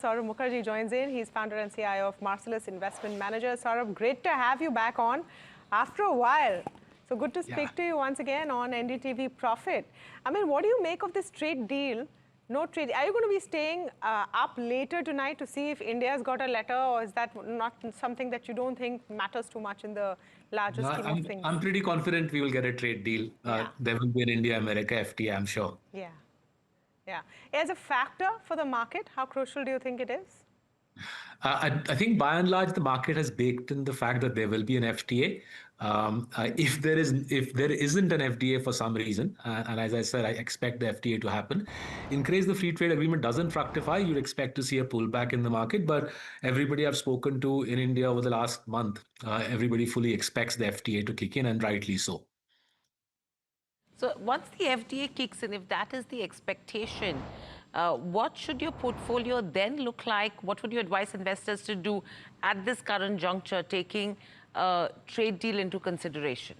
Saurabh Mukherjea joins in. He's founder and CIO of Marcellus Investment Managers. Saurabh, great to have you back on after a while. So good to speak to you once again on NDTV Profit. I mean, what do you make of this trade deal? No trade. Are you going to be staying up later tonight to see if India's got a letter, or is that not something that you don't think matters too much in the larger No, scheme of things? I'm pretty confident we will get a trade deal. Yeah, There will be an India-America FTA, I'm sure. yeah, yeah. As a factor for the market, how crucial do you think it is? I think by and large the market has baked in the fact that there will be an FTA. If there isn't an FTA for some reason, and as I said, I expect the FTA to happen. In case the free trade agreement doesn't fructify, you'd expect to see a pullback in the market. But everybody I've spoken to in India over the last month, everybody fully expects the FTA to kick in, and rightly so. So once the FTA kicks in, if that is the expectation, what should your portfolio then look like? What would you advise investors to do at this current juncture, taking a trade deal into consideration?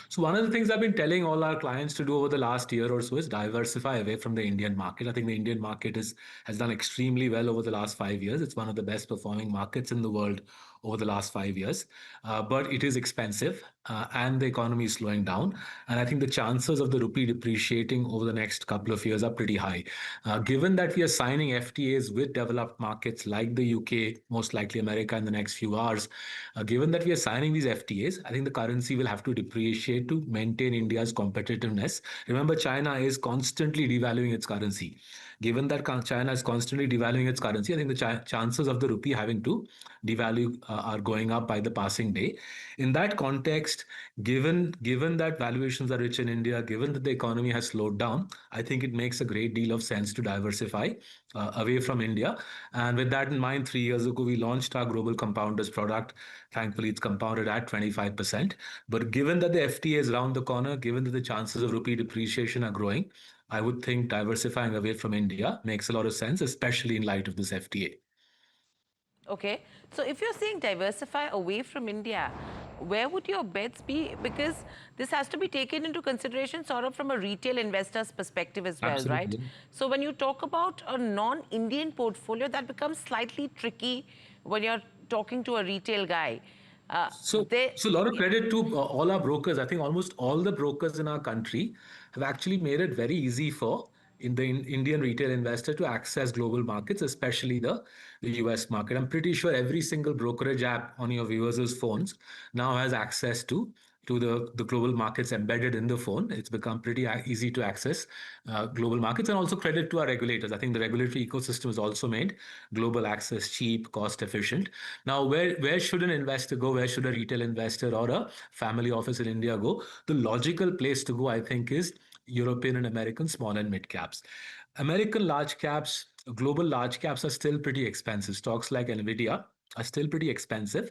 So one of the things I've been telling all our clients to do over the last year or so is diversify away from the Indian market. I think the Indian market has done extremely well over the last 5 years. It's one of the best performing markets in the world over the last 5 years. But it is expensive and the economy is slowing down. And I think the chances of the rupee depreciating over the next couple of years are pretty high. Given that we are signing FTAs with developed markets like the UK, most likely America in the next few hours, given that we are signing these FTAs, I think the currency will have to depreciate to maintain India's competitiveness. Remember, China is constantly devaluing its currency. Given that China is constantly devaluing its currency, I think the chances of the rupee having to devalue are going up by the passing day. In that context, given that valuations are rich in India, given that the economy has slowed down, I think it makes a great deal of sense to diversify away from India. And with that in mind, 3 years ago, we launched our Global Compounders product. Thankfully, it's compounded at 25%. But given that the FTA is around the corner, given that the chances of rupee depreciation are growing, I would think diversifying away from India makes a lot of sense, especially in light of this FTA. Okay, so if you're saying diversify away from India, where would your bets be? Because this has to be taken into consideration sort of from a retail investor's perspective as well, right? Absolutely. So when you talk about a non-Indian portfolio, that becomes slightly tricky when you're talking to a retail guy. So, They, so a lot of credit to all our brokers. I think almost all the brokers in our country have actually made it very easy for Indian retail investor to access global markets, especially the US market. I'm pretty sure every single brokerage app on your viewers' phones now has access to the global markets embedded in the phone. It's become pretty easy to access global markets, and also credit to our regulators. I think the regulatory ecosystem has also made global access cheap, cost efficient. Now, where should an investor go? Where should a retail investor or a family office in India go? The logical place to go, I think, is European and American small and mid caps. American large caps, global large caps are still pretty expensive. Stocks like Nvidia are still pretty expensive,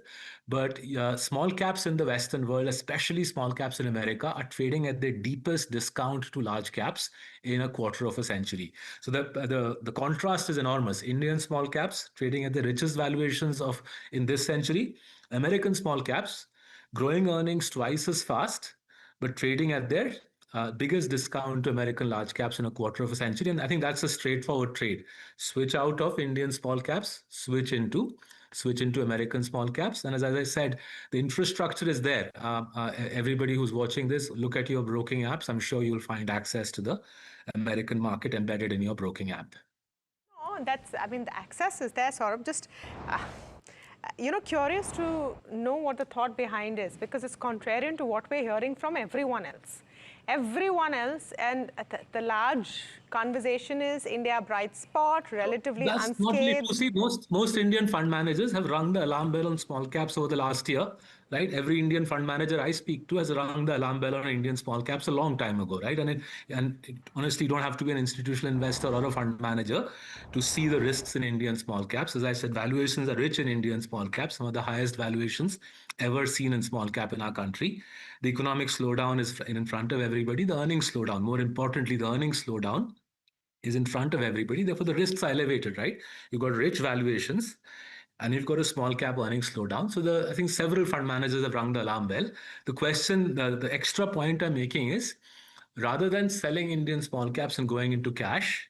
but small caps in the Western world, especially small caps in America, are trading at their deepest discount to large caps in a quarter of a century. So the contrast is enormous. Indian small caps trading at the richest valuations of in this century, American small caps growing earnings twice as fast, but trading at their biggest discount to American large caps in a quarter of a century. And I think that's a straightforward trade. Switch out of Indian small caps, switch into American small caps. And as I said, the infrastructure is there. Everybody who's watching this, look at your broking apps. I'm sure you'll find access to the American market embedded in your broking app. Oh, I mean, the access is there, Saurabh. Just, uh, curious to know what the thought behind is, because it's contrarian to what we're hearing from everyone else. Everyone else, and the large conversation is India bright spot, relatively That's not really true. unscathed. See, most Indian fund managers have rung the alarm bell on small caps over the last year, right? Every Indian fund manager I speak to has rung the alarm bell on Indian small caps a long time ago, right? Honestly, you don't have to be an institutional investor or a fund manager to see the risks in Indian small caps. As I said, valuations are rich in Indian small caps, some of the highest valuations ever seen in small cap in our country. The economic slowdown is in front of everybody. The earnings slowdown, more importantly, the earnings slowdown is in front of everybody. Therefore, the risks are elevated, right? You've got rich valuations and you've got a small cap earnings slowdown. So I think several fund managers have rung the alarm bell. The question, the extra point I'm making is rather than selling Indian small caps and going into cash,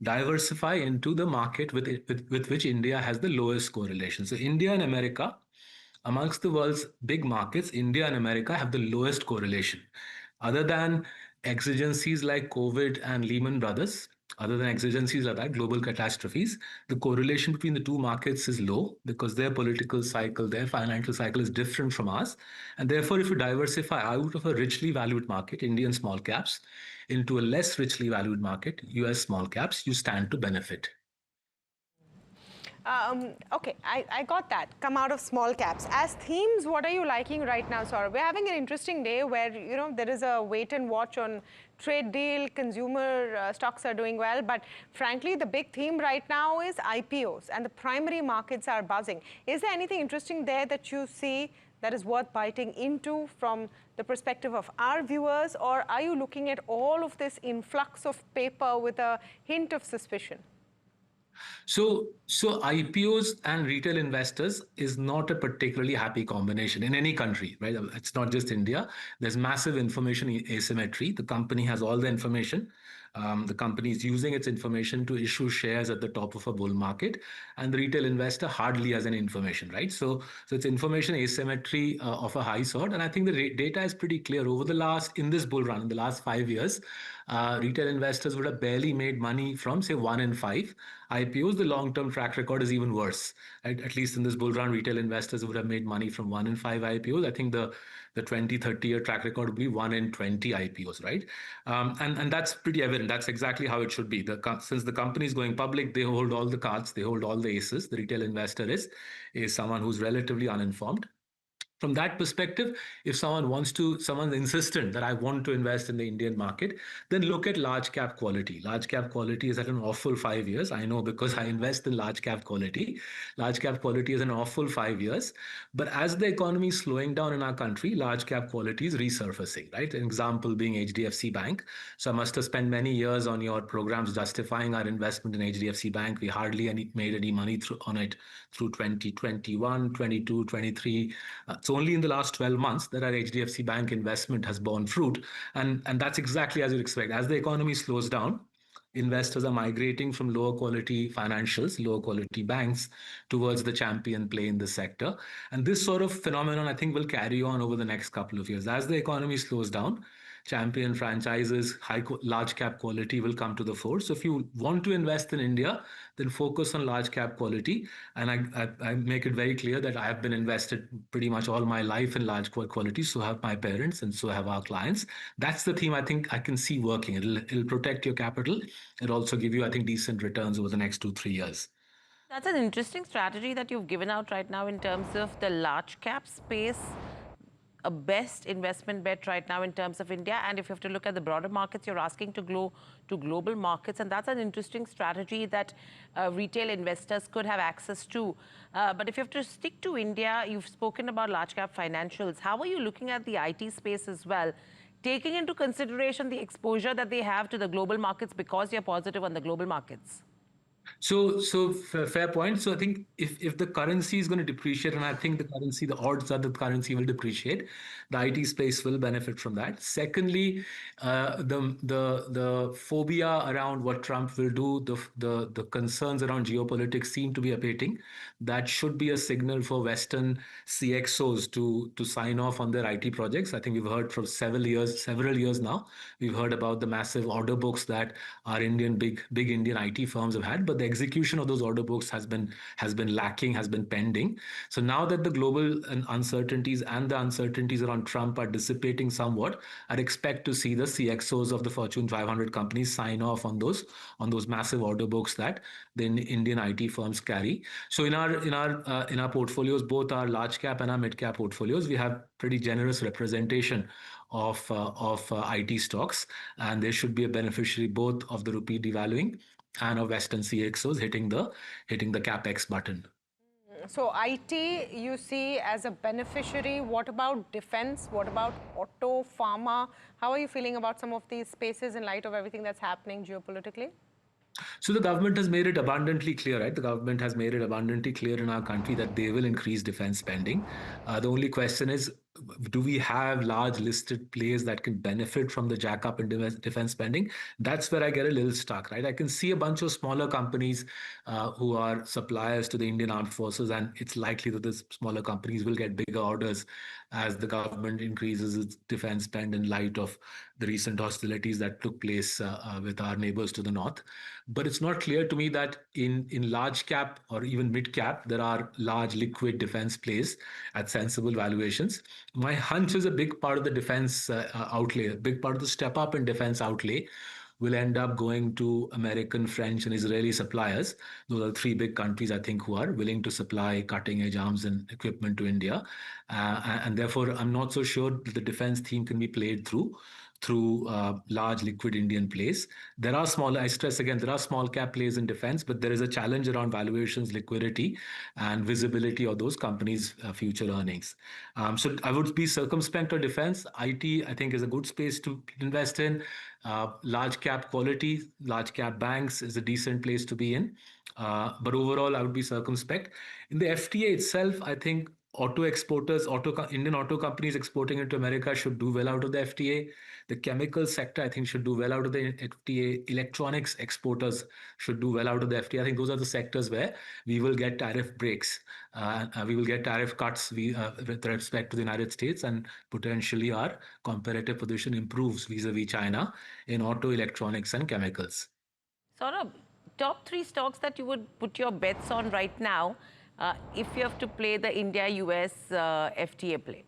diversify into the market with which India has the lowest correlation. So India and America, amongst the world's big markets, India and America have the lowest correlation. Other than exigencies like COVID and Lehman Brothers, other than exigencies like that, global catastrophes, the correlation between the two markets is low because their political cycle, their financial cycle is different from ours. And therefore, if you diversify out of a richly valued market, Indian small caps, into a less richly valued market, US small caps, you stand to benefit. Okay, I got that. Come out of small caps. As themes, what are you liking right now, Saurabh? We're having an interesting day where, there is a wait and watch on trade deal, consumer stocks are doing well. But frankly, the big theme right now is IPOs and the primary markets are buzzing. Is there anything interesting there that you see that is worth biting into from the perspective of our viewers? Or are you looking at all of this influx of paper with a hint of suspicion? So IPOs and retail investors is not a particularly happy combination in any country, right? It's not just India. There's massive information asymmetry. The company has all the information. The company is using its information to issue shares at the top of a bull market, and the retail investor hardly has any information, right? So it's information asymmetry of a high sort, and I think the data is pretty clear. In this bull run, in the last 5 years, retail investors would have barely made money from, say, 1 in 5 IPOs. The long-term track record is even worse. At least in this bull run, retail investors would have made money from 1 in 5 IPOs. I think the 20, 30-year track record would be 1 in 20 IPOs, right? And that's pretty evident. That's exactly how it should be. Since the company is going public, they hold all the cards, they hold all the aces. The retail investor is someone who's relatively uninformed. From that perspective, if someone's insistent that I want to invest in the Indian market, then look at large cap quality. Large cap quality is at an awful 5 years. I know because I invest in large cap quality. Large cap quality is an awful 5 years. But as the economy is slowing down in our country, large cap quality is resurfacing, right? An example being HDFC Bank. So I must have spent many years on your programs justifying our investment in HDFC Bank. We hardly made any money on it through 2021, 22, 23. It's only in the last 12 months that our HDFC Bank investment has borne fruit. And that's exactly as you'd expect. As the economy slows down, investors are migrating from lower quality financials, lower quality banks towards the champion play in the sector. And this sort of phenomenon, I think, will carry on over the next couple of years. As the economy slows down, champion franchises, large cap quality will come to the fore. So if you want to invest in India, then focus on large cap quality. And I make it very clear that I have been invested pretty much all my life in large quality. So have my parents and so have our clients. That's the theme I think I can see working. It'll protect your capital. It'll also give you, I think, decent returns over the next 2-3 years. That's an interesting strategy that you've given out right now in terms of the large cap space. A best investment bet right now in terms of India, and if you have to look at the broader markets, you're asking to go to global markets, and that's an interesting strategy that retail investors could have access to. But if you have to stick to India, you've spoken about large cap financials. How are you looking at the IT space as well, taking into consideration the exposure that they have to the global markets because you're positive on the global markets? So fair point. So I think if the currency is going to depreciate, and I think the odds are that the currency will depreciate, the IT space will benefit from that. Secondly, the phobia around what Trump will do, the concerns around geopolitics seem to be abating. That should be a signal for Western CXOs to sign off on their IT projects. I think we've heard from several years now. We've heard about the massive order books that our big Indian IT firms have had, but the execution of those order books has been lacking, has been pending. So now that the global uncertainties and the uncertainties around Trump are dissipating somewhat, I'd expect to see the CXOs of the Fortune 500 companies sign off on those massive order books that the Indian IT firms carry. So in our portfolios, both our large cap and our mid cap portfolios, we have pretty generous representation of IT stocks, and there should be a beneficiary both of the rupee devaluing and of Western CXOs hitting the capex button. So IT you see as a beneficiary. What about defense? What about auto, pharma? How are you feeling about some of these spaces in light of everything that's happening geopolitically? So the government has made it abundantly clear, right? The government has made it abundantly clear in our country that they will increase defense spending. The only question is, do we have large listed players that can benefit from the jack up in defense spending? That's where I get a little stuck, right? I can see a bunch of smaller companies who are suppliers to the Indian Armed Forces, and it's likely that the smaller companies will get bigger orders as the government increases its defense spend in light of the recent hostilities that took place with our neighbors to the north. But it's not clear to me that in large cap or even mid cap, there are large liquid defense plays at sensible valuations. My hunch is a big part of the defense outlay, a big part of the step up in defense outlay will end up going to American, French, and Israeli suppliers. Those are three big countries, I think, who are willing to supply cutting edge arms and equipment to India. And therefore, I'm not so sure that the defense theme can be played through large liquid Indian plays. There are small, I stress again, there are small cap plays in defense, but there is a challenge around valuations, liquidity, and visibility of those companies' future earnings. So I would be circumspect on defense. IT, I think, is a good space to invest in. Large cap quality, large cap banks is a decent place to be in. But overall, I would be circumspect. In the FTA itself, I think auto exporters, Indian auto companies exporting into America should do well out of the FTA. The chemical sector, I think, should do well out of the FTA. Electronics exporters should do well out of the FTA. I think those are the sectors where we will get tariff breaks. We will get tariff cuts with respect to the United States, and potentially our comparative position improves vis-a-vis China in auto, electronics, and chemicals. Saurabh, top three stocks that you would put your bets on right now if you have to play the India-US FTA play?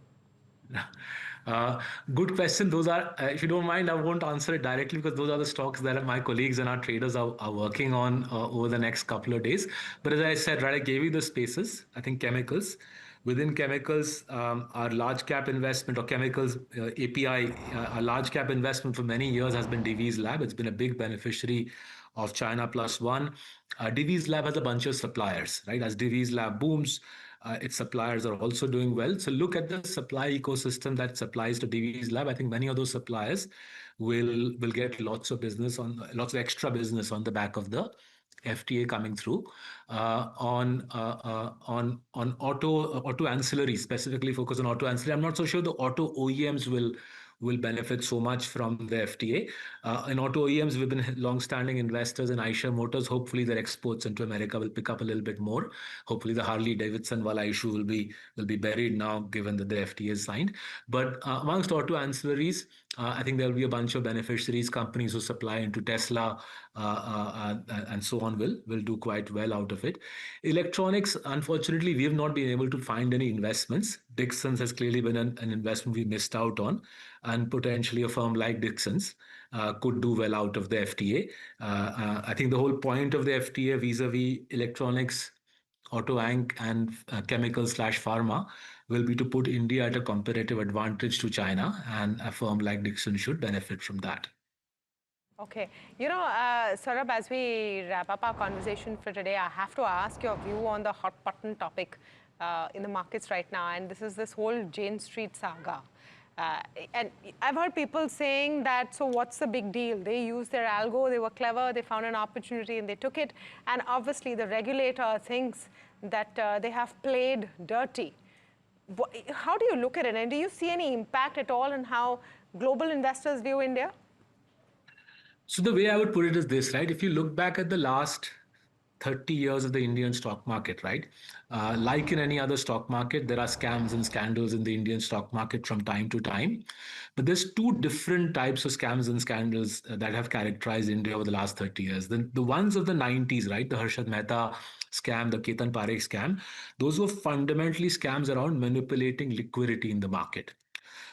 Good question. Those are, if you don't mind, I won't answer it directly because those are the stocks that my colleagues and our traders are working on over the next couple of days. But as I said, right, I gave you the spaces. I think chemicals. Within chemicals, our large cap investment or chemicals API, a large cap investment for many years has been Divi's Lab. It's been a big beneficiary of China Plus One. Divi's Lab has a bunch of suppliers, right? As Divi's Lab booms, its suppliers are also doing well. So look at the supply ecosystem that supplies to Divi's Lab. I think many of those suppliers will get lots of extra business on the back of the FTA coming through. On auto ancillary, specifically focus on auto ancillary. I'm not so sure the auto OEMs will benefit so much from the FTA. In auto OEMs, we've been long-standing investors in Eicher Motors. Hopefully, their exports into America will pick up a little bit more. Hopefully, the Harley-Davidson wala issue will be buried now, given that the FTA is signed. But amongst auto ancillaries, I think there will be a bunch of beneficiaries, companies who supply into Tesla and so on will do quite well out of it. Electronics, unfortunately, we have not been able to find any investments. Dixon's has clearly been an investment we missed out on, and potentially a firm like Dixon's could do well out of the FTA. I think the whole point of the FTA vis-a-vis electronics, auto ank, and chemical/pharma will be to put India at a comparative advantage to China, and a firm like Dixon should benefit from that. Okay. Saurabh, as we wrap up our conversation for today, I have to ask your view on the hot button topic in the markets right now, and this is this whole Jane Street saga. And I've heard people saying that, so what's the big deal? They used their algo, they were clever, they found an opportunity and they took it. And obviously the regulator thinks that they have played dirty. How do you look at it? And do you see any impact at all in how global investors view India? So the way I would put it is this, right? If you look back at the last 30 years of the Indian stock market, right? Like in any other stock market, there are scams and scandals in the Indian stock market from time to time. But there's two different types of scams and scandals that have characterized India over the last 30 years. The ones of the 90s, right? The Harshad Mehta scam, the Ketan Parekh scam, those were fundamentally scams around manipulating liquidity in the market.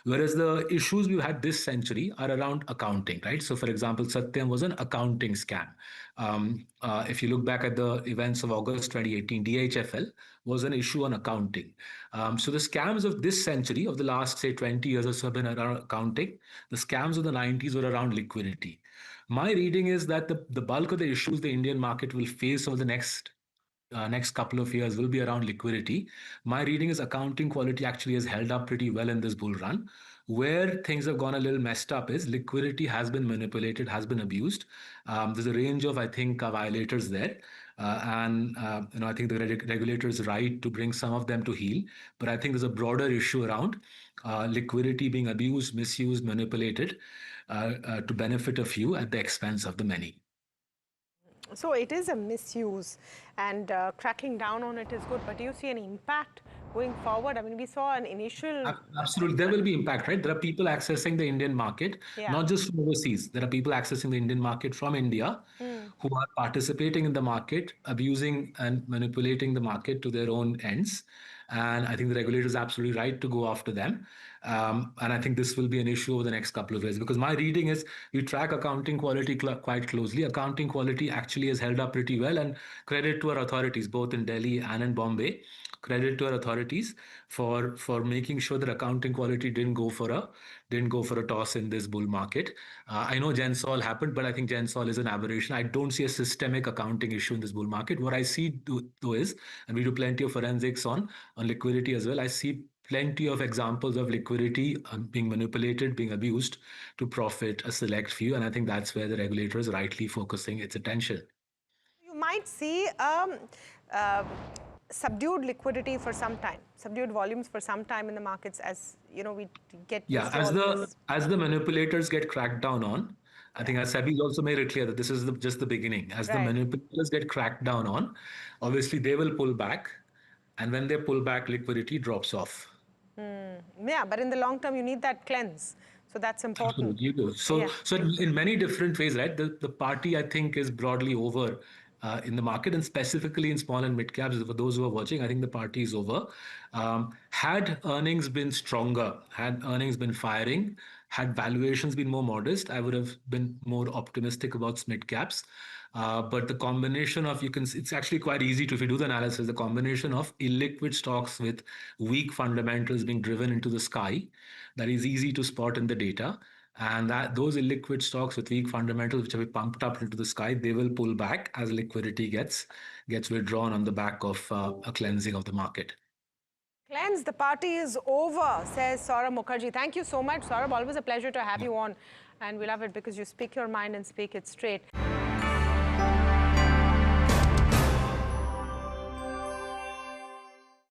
Whereas the issues we've had this century are around accounting, right? So, for example, Satyam was an accounting scam. If you look back at the events of August 2018, DHFL was an issue on accounting. So the scams of this century, of the last, say, 20 years or so, have been around accounting. The scams of the 90s were around liquidity. My reading is that the bulk of the issues the Indian market will face over the next couple of years will be around liquidity. My reading is accounting quality actually has held up pretty well in this bull run. Where things have gone a little messed up is liquidity has been manipulated, has been abused. There's a range of, I think, violators there. I think the regulator is right to bring some of them to heel. But I think there's a broader issue around liquidity being abused, misused, manipulated to benefit a few at the expense of the many. So it is a misuse, and cracking down on it is good. But do you see any impact going forward? I mean, we saw an initial... Absolutely, there will be impact, right? There are people accessing the Indian market, not just from overseas. There are people accessing the Indian market from India who are participating in the market, abusing and manipulating the market to their own ends. And I think the regulator is absolutely right to go after them. And I think this will be an issue over the next couple of years, because my reading is we track accounting quality quite closely. Accounting quality actually has held up pretty well, and credit to our authorities, both in Delhi and in Bombay. Credit to our authorities for making sure that accounting quality didn't go for a toss in this bull market. I know Gensol happened, but I think Gensol is an aberration. I don't see a systemic accounting issue in this bull market. What I see though is, and we do plenty of forensics on liquidity as well, I see plenty of examples of liquidity being manipulated, being abused to profit a select few. And I think that's where the regulator is rightly focusing its attention. You might see subdued liquidity for some time, subdued volumes for some time in the markets, as you know, we get used to all of this. As the manipulators get cracked down on, I think as SEBI also made it clear that this is just the beginning. As the manipulators get cracked down on, obviously they will pull back, and when they pull back, liquidity drops off. Yeah, but in the long term, you need that cleanse. So that's important. Absolutely, you do. So in many different ways, right? The party, I think, is broadly over in the market, and specifically in small and mid caps. For those who are watching, I think the party is over. Had earnings been stronger, had earnings been firing, had valuations been more modest, I would have been more optimistic about mid caps. But the combination of, it's actually quite easy to, if you do the analysis, the combination of illiquid stocks with weak fundamentals being driven into the sky, that is easy to spot in the data. And that those illiquid stocks with weak fundamentals, which have been pumped up into the sky, they will pull back as liquidity gets withdrawn on the back of a cleansing of the market. Cleanse, the party is over, says Saurabh Mukherjea. Thank you so much, Saurabh. Always a pleasure to have you on. And we love it because you speak your mind and speak it straight.